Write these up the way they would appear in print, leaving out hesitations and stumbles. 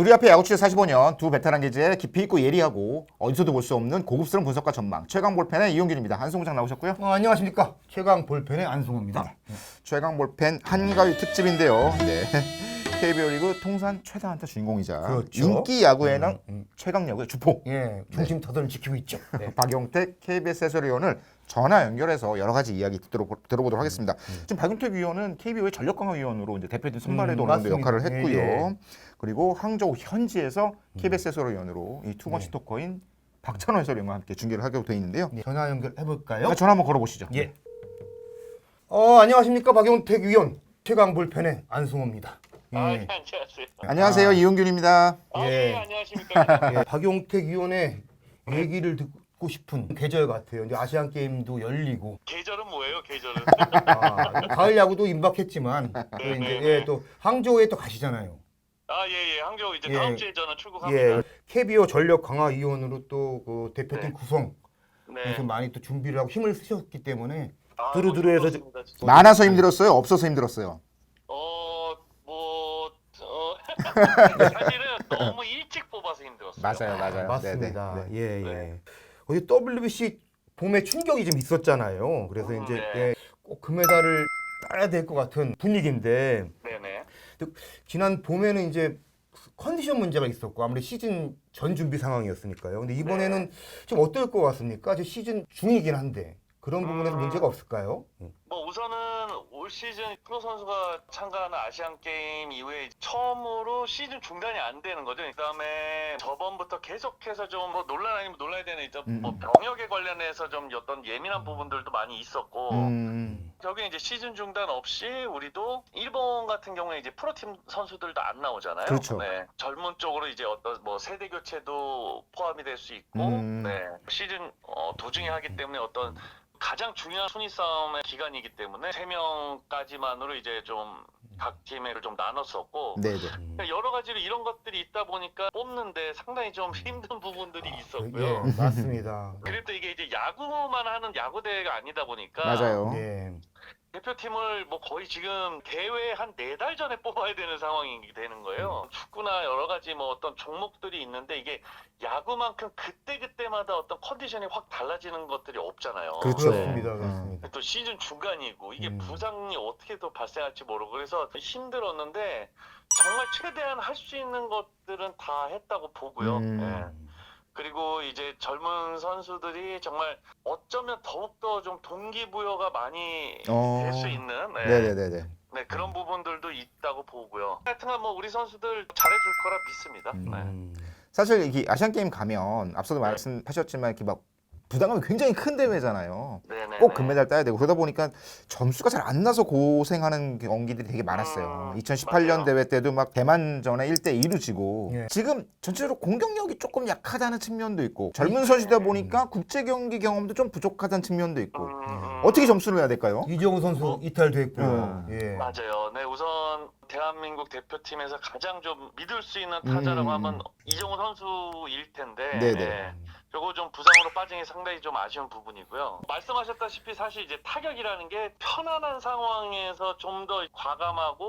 둘이 앞에 야구 취재 45년 두 베테랑 기자의 깊이 있고 예리하고 어디서도 볼 수 없는 고급스러운 분석과 전망 최강 볼펜의 이용균입니다. 한승우 장 나오셨고요. 안녕하십니까. 최강 볼펜의 안승호입니다. 최강 볼펜 한가위 특집인데요. 네. KBO 리그 통산 최다 안타 주인공이자 그렇죠. 인기 야구에는 최강 야구의 주포 예, 중심 타선을 지키고 있죠. 네. 박용택 KBS 해설위원을 전화 연결해서 여러 가지 이야기 들어보도록 하겠습니다. 지금 박용택 위원은 KBO의 전력 강화 위원으로 이제 대표팀 선발에도 어느 정도 맞습니다. 역할을 했고요. 예. 그리고 항저우 현지에서 KBS 해설위원으로 이 투머치 토커인 박찬호 해설위원과 함께 중계를 하게 돼 있는데요. 네, 전화 연결해 볼까요? 전화 한번 걸어보시죠. 예. 안녕하십니까. 박용택 위원. 최강 볼펜의 안승호입니다. 예. 네, 안녕하세요. 안녕하세요. 이용균입니다. 예. 안녕하십니까. 예, 박용택 위원의 얘기를 듣고 싶은 계절 같아요. 이제 아시안 게임도 열리고 계절은 뭐예요? 계절은? 가을 야구도 임박했지만 또 이제 또 항저우에 또 가시잖아요. 예. 항저우 이제 예. 다음 주에 저는 출국합니다. 예. KBO 전력 강화 위원으로 또 그 대표팀 네. 구성 네. 그래서 많이 또 준비를 하고 힘을 쓰셨기 때문에 아, 두루두루해서 좋습니다, 진짜. 많아서 힘들었어요? 없어서 힘들었어요? 사실은 너무 일찍 뽑아서 힘들었어요. 맞아요. 맞습니다. 네, 네. 예, 예. 네. 어제 WBC 봄에 충격이 좀 있었잖아요. 그래서 이제 네. 예, 꼭 금메달을 따야 될 것 같은 분위기인데 네네. 지난 봄에는 이제 컨디션 문제가 있었고 아무래도 시즌 전 준비 상황이었으니까요. 근데 이번에는 좀 어떨 것 같습니까? 이제 시즌 중이긴 한데 그런 부분에서 문제가 없을까요? 뭐 우선은 올 시즌 프로 선수가 참가하는 아시안 게임 이후에 처음으로 시즌 중단이 안 되는 거죠. 그다음에 저번부터 계속해서 좀 뭐 논란 아니면 논란이 되는 뭐 병역에 관련해서 좀 어떤 예민한 부분들도 많이 있었고 여기 이제 시즌 중단 없이 우리도 일본 같은 경우에 이제 프로팀 선수들도 안 나오잖아요. 그렇죠. 네. 젊은 쪽으로 이제 어떤 뭐 세대 교체도 포함이 될 수 있고, 네. 시즌 도중에 하기 때문에 어떤 가장 중요한 순위 싸움의 기간이기 때문에 3명까지만으로 이제 좀 각 팀을 좀 나눴었고 네네. 그러니까 여러 가지로 이런 것들이 있다 보니까 뽑는데 상당히 좀 힘든 부분들이 있었고요. 예, 맞습니다. 그리고 또 이게 이제 야구만 하는 야구 대회가 아니다 보니까 맞아요. 예. 대표팀을 뭐 거의 지금 대회 한 4달 전에 뽑아야 되는 상황이 되는 거예요. 축구나 여러 가지 뭐 어떤 종목들이 있는데 이게 야구만큼 그때그때마다 어떤 컨디션이 확 달라지는 것들이 없잖아요. 그렇죠. 그렇습니다. 또 시즌 중간이고 이게 부상이 어떻게 또 발생할지 모르고 그래서 힘들었는데 정말 최대한 할 수 있는 것들은 다 했다고 보고요. 예. 그리고 이제 젊은 선수들이 정말 어쩌면 더욱더 좀 동기부여가 많이 될 수 있는 네네네네. 네, 그런 부분들도 있다고 보고요. 하여튼간 뭐 우리 선수들 잘해줄 거라 믿습니다. 네. 사실 이게 아시안 게임 가면 앞서도 말씀하셨지만 이렇게 막 부담감이 굉장히 큰 대회잖아요. 네네. 꼭 금메달 따야 되고 그러다 보니까 점수가 잘 안 나서 고생하는 경기들이 되게 많았어요. 2018년 맞아요. 대회 때도 막 대만전에 1대2로 지고 예. 지금 전체적으로 공격력이 조금 약하다는 측면도 있고 젊은 선수다 보니까 국제 경기 경험도 좀 부족하다는 측면도 있고 어떻게 점수를 해야 될까요? 이정우 선수 이탈됐고요. 예. 맞아요. 네, 우선 대한민국 대표팀에서 가장 좀 믿을 수 있는 타자라고 하면 이정우 선수일 텐데 네네. 네, 요거 좀 부상으로 빠진 게 상당히 좀 아쉬운 부분이고요. 말씀하셨다시피 사실 이제 타격이라는 게 편안한 상황에서 좀 더 과감하고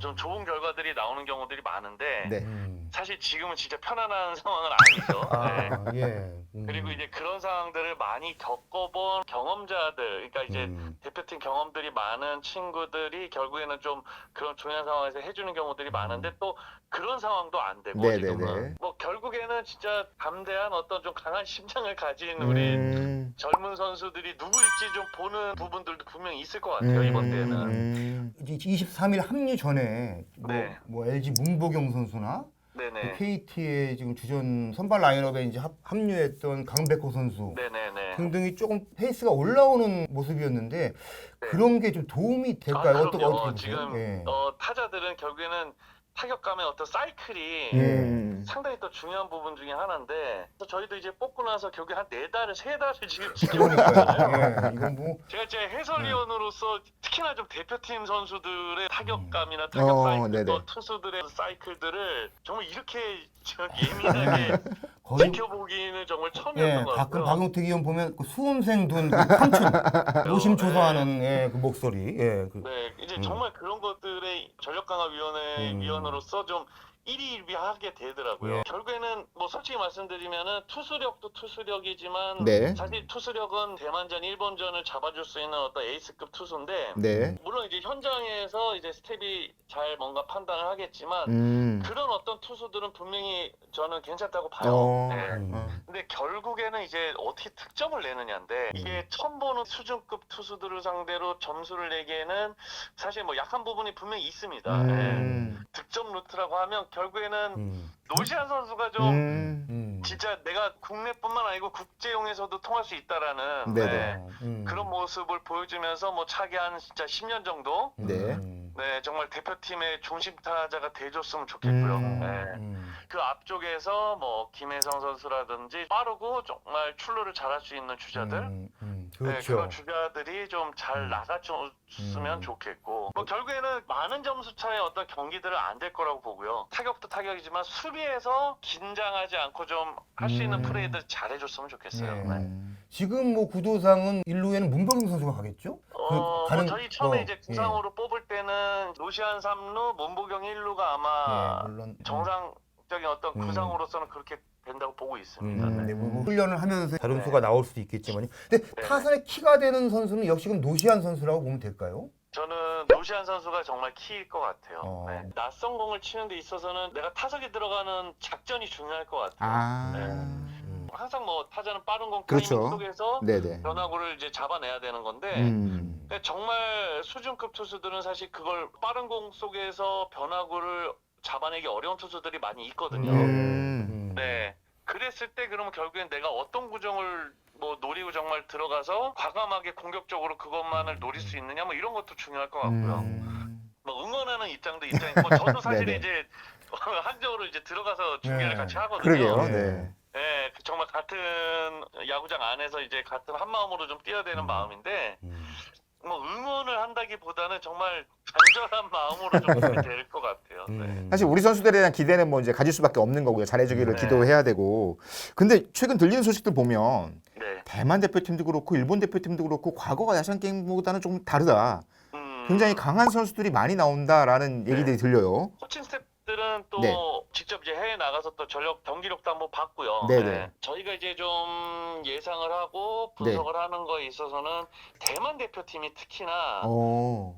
좀 좋은 결과들이 나오는 경우들이 많은데 네. 사실 지금은 진짜 편안한 상황은 아니죠. 네. 예. 그리고 이제 그런 상황들을 많이 겪어본 경험자들, 그러니까 이제 대표팀 경험들이 많은 친구들이 결국에는 좀 그런 중요한 상황에서 해주는 경우들이 많은데 또 그런 상황도 안 되고 네네네. 지금은 뭐 결국에는 진짜 담대한 어떤 좀 강한 심장을 가진 우리 젊은 선수들이 누구일지 좀 보는 부분들도 분명히 있을 것 같아요 이번 대회는. 이제 23일 합류 전에 네. 뭐 LG 문보경 선수나 네네. KT의 지금 주전 선발 라인업에 이제 합류했던 강백호 선수 네네네. 등등이 조금 페이스가 올라오는 모습이었는데 그런 게 좀 도움이 될까요? 어떻게 그럼요. 보세요? 지금 예. 타자들은 결국에는 타격감의 어떤 사이클이 상당히 또 중요한 부분 중에 하나인데 그래서 저희도 이제 뽑고 나서 결국에 한 4달을 3달을 지금 지켜보고 있잖아요. 그러니까요. 예. 이건 뭐 제가 제 해설위원으로서 특히나 좀 대표팀 선수들의 타격감이나 타격 사이클 네네. 또 투수들의 사이클들을 정말 이렇게 예민하게 거의 지켜보기는 정말 예, 처음이었던 것 가끔 같고요. 박용택 의원 보면 그 수험생 둔 삼촌 노심초사하는 예, 그 목소리. 예, 그, 네, 이제 정말 그런 것들의 전력강화위원회 위원으로서 좀 일희일비하게 되더라고요. 예. 결국에는 뭐 솔직히 말씀드리면은 투수력도 투수력이지만 네. 사실 투수력은 대만전, 일본전을 잡아줄 수 있는 어떤 에이스급 투수인데 네. 물론 이제 현장에서 이제 스텝이 잘 뭔가 판단을 하겠지만 그런 어떤 투수들은 분명히 저는 괜찮다고 봐요. 어. 네. 어. 근데 결국에는 이제 어떻게 득점을 내느냐인데 이게 처음 보는 수준급 투수들을 상대로 점수를 내기에는 사실 뭐 약한 부분이 분명히 있습니다. 네. 득점 루트라고 하면 결국에는 노시안 선수가 좀 진짜 내가 국내뿐만 아니고 국제용에서도 통할 수 있다라는 네네. 그런 모습을 보여주면서 뭐 차기 한 진짜 10년 정도 네. 네, 정말 대표팀의 중심 타자가 돼줬으면 좋겠고요. 네. 그 앞쪽에서 뭐 김혜성 선수라든지 빠르고 정말 출루를 잘할 수 있는 주자들, 그렇죠. 네, 그런 주자들이 좀 잘 나가줬으면 좋겠고, 뭐 결국에는 많은 점수 차의 어떤 경기들은 안 될 거라고 보고요. 타격도 타격이지만 수비에서 긴장하지 않고 좀 할 수 있는 플레이들 잘해줬으면 좋겠어요. 예. 네. 지금 뭐 구도상은 1루에는 문범kim 선수가 가겠죠? 뭐 저희 처음에 이제 구상으로 뽑을 때는 노시안 3루, 문보경 1루가 아마 물론 정상적인 어떤 구상으로서는 그렇게 된다고 보고 있습니다. 네. 네, 뭐 훈련을 하면서 다름수가 나올 수도 있겠지만요. 근데 타선의 키가 되는 선수는 역시 그럼 노시안 선수라고 보면 될까요? 저는 노시안 선수가 정말 키일 것 같아요. 네. 낯선 공을 치는 데 있어서는 내가 타석에 들어가는 작전이 중요할 것 같아요. 아. 네. 항상 뭐 타자는 빠른 공 그렇죠. 타이밍 속에서 네네. 변화구를 이제 잡아내야 되는 건데 근데 정말 수준급 투수들은 사실 그걸 빠른 공 속에서 변화구를 잡아내기 어려운 투수들이 많이 있거든요. 네. 그랬을 때 그러면 결국엔 내가 어떤 구정을 뭐 노리고 정말 들어가서 과감하게 공격적으로 그것만을 노릴 수 있느냐 뭐 이런 것도 중요할 것 같고요. 뭐 응원하는 입장도 입장이고 저도 사실 네네. 이제 한적으로 이제 들어가서 중계를 같이 하거든요. 그러게요. 네. 네. 네, 정말 같은 야구장 안에서 이제 같은 한 마음으로 좀 뛰어야 되는 마음인데 뭐 응원을 한다기보다는 정말 간절한 마음으로 좀 될 것 같아요. 네. 사실 우리 선수들에 대한 기대는 뭐 이제 가질 수밖에 없는 거고요. 잘해주기를 네. 기도해야 되고. 근데 최근 들리는 소식들 보면 네. 대만 대표팀도 그렇고 일본 대표팀도 그렇고 과거 아시안 게임보다는 좀 다르다. 굉장히 강한 선수들이 많이 나온다라는 얘기들이 들려요. 코칭 스태프들은 또 네. 직접 이제 해외 나가서 또 전력 경기력도 한번 봤고요. 네네. 네. 저희가 이제 좀 예상을 하고 분석을 하는 거에 있어서는 대만 대표팀이 특히나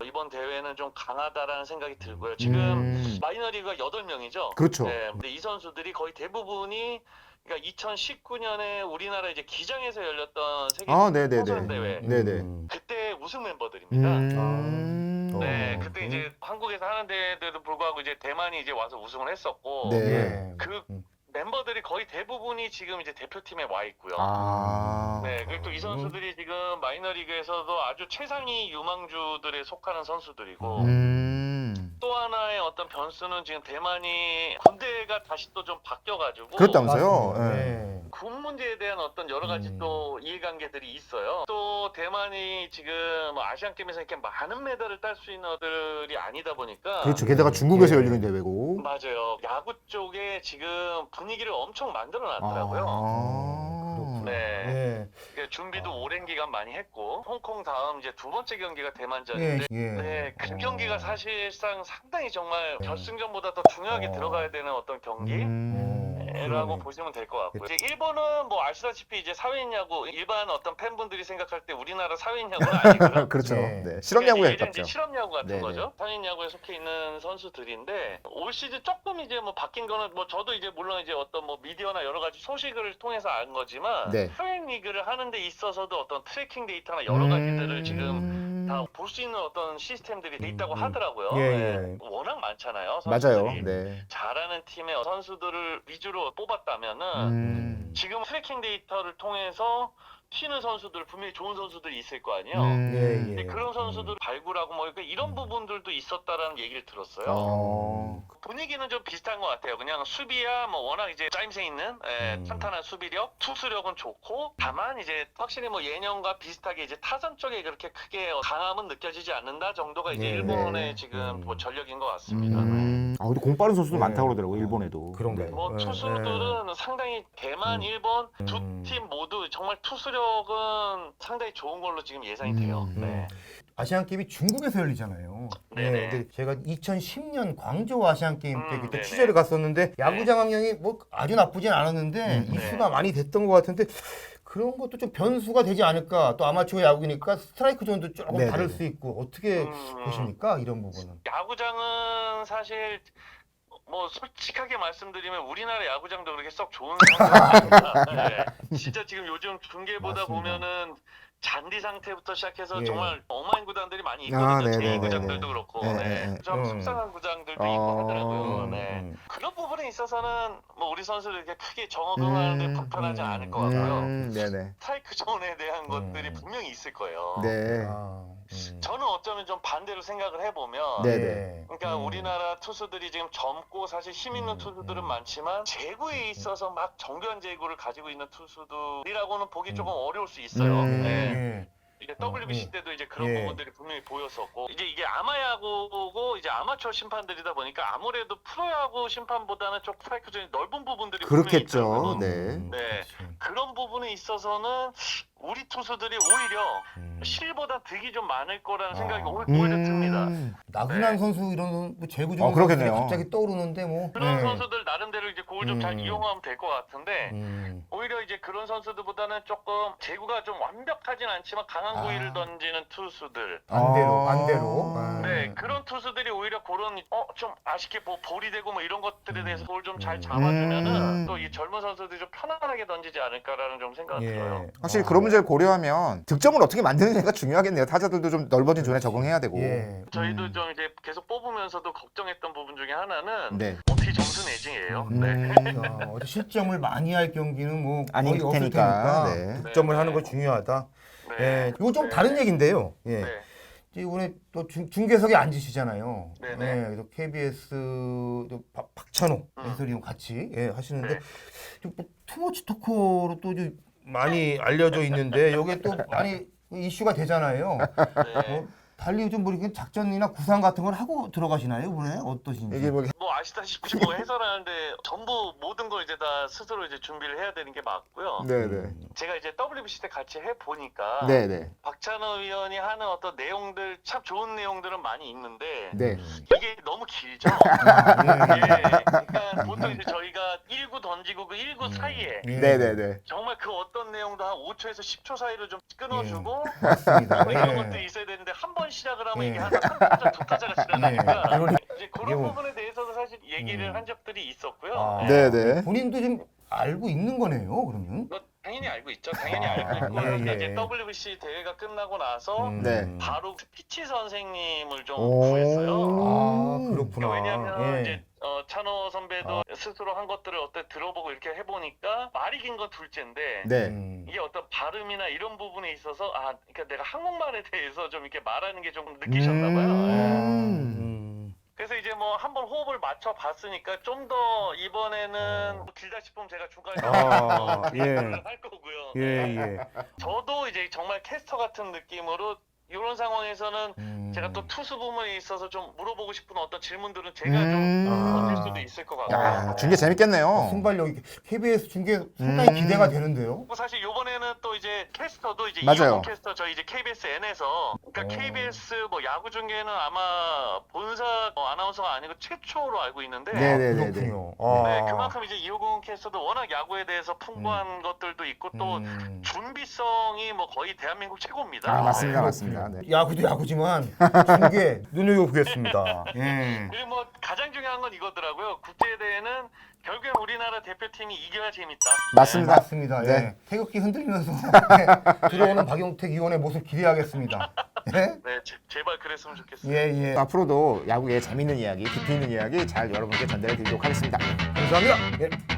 이번 대회는 좀 강하다라는 생각이 들고요. 지금 마이너리그가 8명이죠. 그렇죠. 네. 근데 이 선수들이 거의 대부분이 그러니까 2019년에 우리나라 이제 기장에서 열렸던 세계 청소년 대회 네네. 그때 우승 멤버들입니다. 네, 어, 그때 이제 한국에서 하는 데에도 불구하고 이제 대만이 이제 와서 우승을 했었고 네. 그 멤버들이 거의 대부분이 지금 이제 대표팀에 와 있고요. 네, 그리고 또 이 선수들이 지금 마이너리그에서도 아주 최상위 유망주들에 속하는 선수들이고 또 하나의 어떤 변수는 지금 대만이 군대가 다시 또 좀 바뀌어가지고 그렇다면서요? 네. 군 문제에 대한 어떤 여러 가지 또 이해관계들이 있어요. 또 대만이 지금 뭐 아시안 게임에서 이렇게 많은 메달을 딸 수 있는 애들이 아니다 보니까 그렇죠. 게다가 중국에서 열리는 대회고. 맞아요. 야구 쪽에 지금 분위기를 엄청 만들어 놨더라고요. 네. 준비도 오랜 기간 많이 했고 홍콩 다음 이제 두 번째 경기가 대만전인데 네, 그 경기가 사실상 상당히 정말 결승전보다 더 중요하게 들어가야 되는 어떤 경기라고 보시면 될 것 같고요. 이제 일본은 뭐 아시다시피 이제 사회인 야구 일반 어떤 팬분들이 생각할 때 우리나라 사회인 야구는 아니고요. 그렇죠. 네. 네. 실업 야구에 예전 이제 가깝죠. 실업 야구 같은 네네. 거죠. 사회인 야구에 속해 있는 선수들인데 올 시즌 조금 이제 뭐 바뀐 거는 뭐 저도 이제 물론 이제 어떤 뭐 미디어나 여러 가지 소식을 통해서 안 거지만 네. 사회인 리그를 하는 데 있어서도 어떤 트래킹 데이터나 여러 가지들을 지금 다 볼 수 있는 어떤 시스템들이 돼 있다고 하더라고요. 네. 워낙 많잖아요. 맞아요. 선수들이. 네. 잘하는 팀의 선수들을 위주로 뽑았다면은 지금 트래킹 데이터를 통해서 튀는 선수들 분명히 좋은 선수들이 있을 거 아니에요. 근데 그런 선수들 발굴하고 뭐 이런 부분들도 있었다라는 얘기를 들었어요. 분위기는 좀 비슷한 것 같아요. 그냥 수비야 뭐 워낙 이제 짜임새 있는 탄탄한 수비력, 투수력은 좋고 다만 이제 확실히 뭐 예년과 비슷하게 이제 타선 쪽에 그렇게 크게 강함은 느껴지지 않는다 정도가 이제 일본의 지금 뭐 전력인 것 같습니다. 아, 근데 공 빠른 선수도 많다고 그러더라고요. 일본에도. 그런가요? 뭐 투수들은 상당히 대만, 일본 두 팀 모두 정말 투수력은 상당히 좋은 걸로 지금 예상이 돼요. 네. 아시안 게임이 중국에서 열리잖아요. 네네. 근데 제가 2010년 광저우 아시안 게임 때 그때 네네. 취재를 갔었는데 야구장 환경이 뭐 아주 나쁘진 않았는데 이슈가 많이 됐던 것 같은데 그런 것도 좀 변수가 되지 않을까. 또 아마추어 야구니까 스트라이크 존도 조금 네네네. 다를 수 있고 어떻게 보십니까? 이런 부분은. 야구장은 사실 뭐 솔직하게 말씀드리면 우리나라 야구장도 그렇게 썩 좋은 상황입니다. 네. 진짜 지금 요즘 중계보다 맞습니다. 보면은 잔디 상태부터 시작해서 예. 정말 엉망인 구장들이 많이 아, 있거든요. 네네네네. 제2구장들도 그렇고 좀 속상한 구장들도 있고 하더라고요. 네. 그런 부분에 있어서는 뭐 우리 선수들 이렇게 크게 정업응하는데 불편하지 않을 것 같고요. 네네. 스트라이크 존에 대한 것들이 분명히 있을 거예요. 네. 저는 어쩌면 좀 반대로 생각을 해보면 네. 그러니까 우리나라 투수들이 지금 젊고 사실 힘 있는 투수들은 많지만 제구에 있어서 막 정교한 제구를 가지고 있는 투수들이라고는 보기 조금 어려울 수 있어요. 네. 예. 이게 WBC 때도 이제 그런 예. 부분들이 분명히 보였었고 이제 이게 아마야구고 이제 아마추어 심판들이다 보니까 아무래도 프로야구 심판보다는 좀 스트라이크 존이 넓은 부분들이 분명히 그렇겠죠. 있더라고요. 네. 네. 그런 부분에 있어서는 우리 투수들이 오히려 실보다 득이 좀 많을 거라는 생각이 오히려 듭니다. 나훈환 네. 선수 이런 뭐 제구 좋은 그러겠네요. 선수들이 갑자기 떠오르는데 뭐 그런 네. 선수들 나름대로 이제 그걸 좀 잘 이용하면 될 것 같은데 오히려 이제 그런 선수들보다는 조금 제구가 좀 완벽하진 않지만 강한 구위를 던지는 투수들 반대로 네 그런 투수들이 오히려 그런 좀 아쉽게 뭐 볼이 되고 뭐 이런 것들에 대해서 그걸 좀 잘 잡아주면은 또 이 젊은 선수들이 좀 편안하게 던지지 않을까라는 좀 생각이 들어요. 확실히 그런 문제를 고려하면 득점을 어떻게 만드느냐가 중요하겠네요. 타자들도 좀 넓어진 존에 적응해야 되고. 예. 저희도 좀 이제 계속 뽑으면서도 걱정했던 부분 중에 하나는 네. 어떻게 점수 내지예요. 네. 어디 실점을 많이 할 경기는 뭐 아닐 거의 없을 테니까. 테니까 네. 득점을 네. 하는 거 중요하다. 네. 예. 이거 좀 다른 얘기인데요. 예. 네. 이번에 또 중계석에 앉으시잖아요. 네네. 예, 그래서 KBS 또 박찬호 해설위원 같이 하시는데 네. 좀 투머치 토커로 또 좀 많이 알려져 있는데 이게 또 많이 이슈가 되잖아요. 네. 달리 좀 뭐 이렇게 작전이나 구상 같은 걸 하고 들어가시나요, 이번에 어떠신지? 이게 뭐 뭐 아시다시피 뭐 해설하는데 전부 모든 걸 이제 다 스스로 이제 준비를 해야 되는 게 맞고요. 네네. 제가 이제 WBC 때 같이 해 보니까 네네. 박찬호 위원이 하는 어떤 내용들 참 좋은 내용들은 많이 있는데 네. 이게 너무 길죠. 예. 그러니까 보통 이제 저희가 1구 던지고 그 1구 사이에 네네네. 정말 그 어떤 내용도 한 5초에서 10초 사이로 좀 끊어주고 맞습니다. 뭐 이런 예. 것들이 있어야 되는데 한 번 시작을 하면 예. 이게 한 3타자, 2타자가 지나가니까 그러니- 이제 그런 이게 뭐- 부분에 대해서도 사실 얘기를 한 적들이 있었고요. 아. 예. 네네. 본인도 좀 알고 있는 거네요, 그러면? 뭐 당연히 알고 있죠. 당연히 알고 있고 예, 그런데 예. 이제 WBC 대회가 끝나고 나서 네. 바로 피치 선생님을 좀 오. 구했어요. 아, 그렇구나. 왜냐하면 예. 이제 찬호 선배도 스스로 한 것들을 어떻게 들어보고 이렇게 해보니까 말이 긴 건 둘째인데 네. 이게 어떤 발음이나 이런 부분에 있어서 그러니까 내가 한국말에 대해서 좀 이렇게 말하는 게 좀 느끼셨나 봐요. 그래서 이제 뭐 한번 호흡을 맞춰 봤으니까 좀 더 이번에는 길다 싶으면 제가 중간에 할 거고요. 예. 저도 이제 정말 캐스터 같은 느낌으로 이런 상황에서는 제가 또 투수 부분에 있어서 좀 물어보고 싶은 어떤 질문들은 제가 좀 던질 수도 있을 것 같고요. 야, 중계 재밌겠네요. 순발력이 KBS 중계 상당히 기대가 되는데요. 사실 이번에는 또 이제 캐스터도 이제 맞아요. 이호동 캐스터 저희 이제 KBS N에서 그러니까 KBS 뭐 야구 중계는 아마 본사 아나운서가 아니고 최초로 알고 있는데 네네네네. 그렇군요. 네, 그만큼 이제 이호동 캐스터도 워낙 야구에 대해서 풍부한 것들도 있고 또 준비성이 뭐 거의 대한민국 최고입니다. 아, 맞습니다. 네. 맞습니다. 네. 야구도 야구지만 중계 눈여겨보겠습니다. 예. 그리고 뭐 가장 중요한 건 이거더라고요. 국제대회는 결국엔 우리나라 대표팀이 이겨야 재밌다. 맞습니다. 맞습니다. 네. 예. 태극기 흔들면서 들어오는 박용택 의원의 모습 기대하겠습니다. 예? 네, 제발 그랬으면 좋겠습니다. 예. 앞으로도 야구의 재밌는 이야기, 깊이 있는 이야기 잘 여러분께 전달해 드리도록 하겠습니다. 감사합니다. 예.